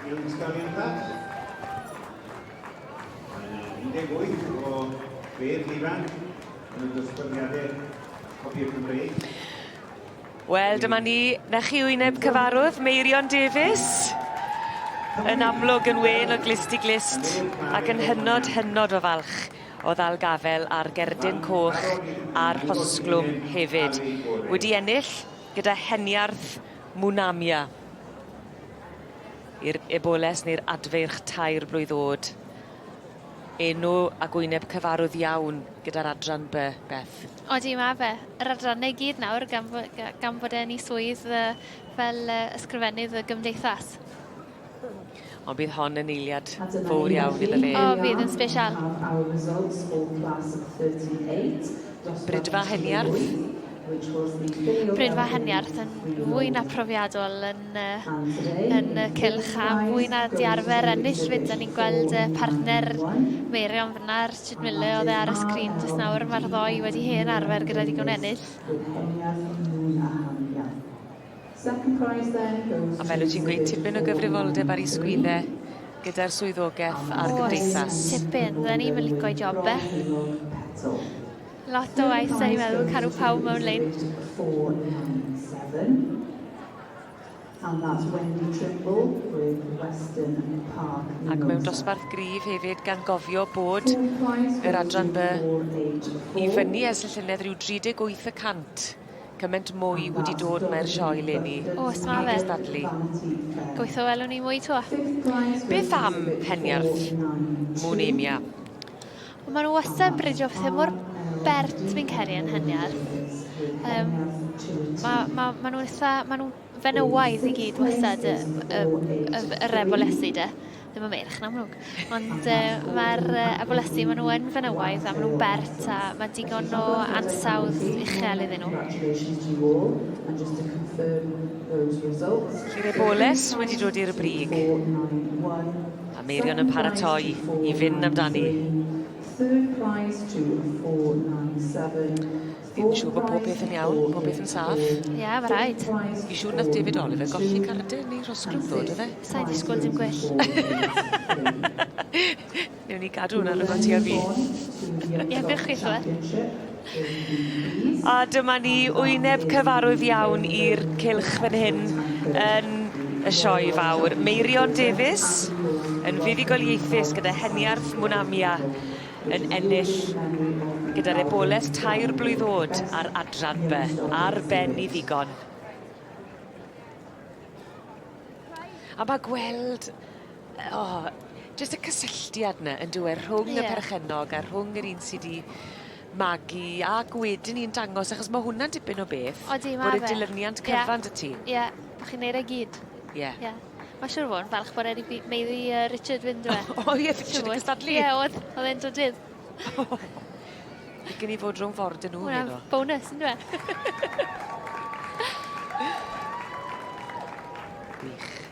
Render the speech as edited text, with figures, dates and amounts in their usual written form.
Yw'n sgaliantad. 18 o bedd ifan yn y dosbarthiadau Copiau Cymreig. Wel, dyma ni, na chi wyneb cyfarwydd, Meirion Davies. Yn amlwg yn wen o glist i glist, ac yn hynod o falch o ddal gafel ar gerdyn coch a'r hosglwm hefyd. Wedi ennill gyda heniarth Mwynamia i'r Eboles neu'r adfeirch tair blwydd o'd. Enw a gwyneb cyfarwydd iawn gyda'r adran by, Beth. Odi, ma fe. Yr adrannau gyd nawr gan bod e'n ei swydd fel ysgrifennydd y gymdeithas. Ond bydd hon yn eiliad fawr iawn iddo fe. O, bydd yn special. Brydfa heniarth. Brydfa heniarth yn fwy na profiadol yn cylch a fwy na diarfer ennill fyd. Da ni'n gweld partner Meirion fyna'r Strid Miller oedd ar y sgrin jyst nawr. Mae'r ddoi wedi hen arfer gyda digon ennill. A fel wyt ti'n gweud, tipyn o gyfrifoldeb ar ei sgwydau gyda'r swyddogaeth a'r gymdeithas. Tipyn, dda ni'n mynd licio i job e. Lot o waith, da ni'n meddwl, cadw pawb mewn lein. Ac mewn dosbarth gryf hefyd gan gofio bod yr adran by i fyny ers y llynedd rhyw 38%. Cyment mwy wedi dod mae'r sioe leni. O, sma fe. Gweithio welwn ni mwy to. Beth am heniarth Mwynamia? Maen nhw wastad bridio pethau mor bert fi'n ceri yn heniarth. Maen nhw fenywaidd i gyd wastad y rebolesu de. Ddim yn meirch yn amlwg. Ond mae'r ebolesu, maen nhw yn fenywaidd a maen nhw'n bert a mae digon o ansawdd uchel iddyn nhw. Lly'r Eboles wedi dod i'r brig. A Meirion yn paratoi i fynd amdani. Fi'n siŵr bod pob beth yn iawn, pob beth yn saff. Ie, mae rhaid. Fi'n siŵr nath David Oliver golli cardyn neu rosglwm ddod, oedd e? Sa'n disgwyl dim gwyll. Newn ni gadw hwnna rhywbeth ti a fi. Ie, bych chi chlywed. A dyma ni wyneb cyfarwydd iawn i'r cylch fan hyn yn y sioe fawr. Meirion Davies yn fuddugoliaethus gyda heniarth Mwynamia yn ennill gyda'r Eboles tair blwydd o'd ar adran by, ar ben i ddigon. A mae gweld, jyst y cysylltiad yna yn dweud rhwng y perchenog a rhwng yr un sydd wedi magu ac wedyn ni'n dangos, achos mae hwnna'n dipyn o beth. Odi, ma fe. Bod y dilyrniant cyfan dy ti. Ie, bych chi'n neud e gyd. Ie. Mae siwr fod yn falch bod wedi meiddi Richard fynd dwe. O ie, Richard yn gystadlu. Ie, oedd e'n dod dydd. Gen i fod rhwng ffordd yn nhw. Hwna'n bonus, yn dwe. Gwych.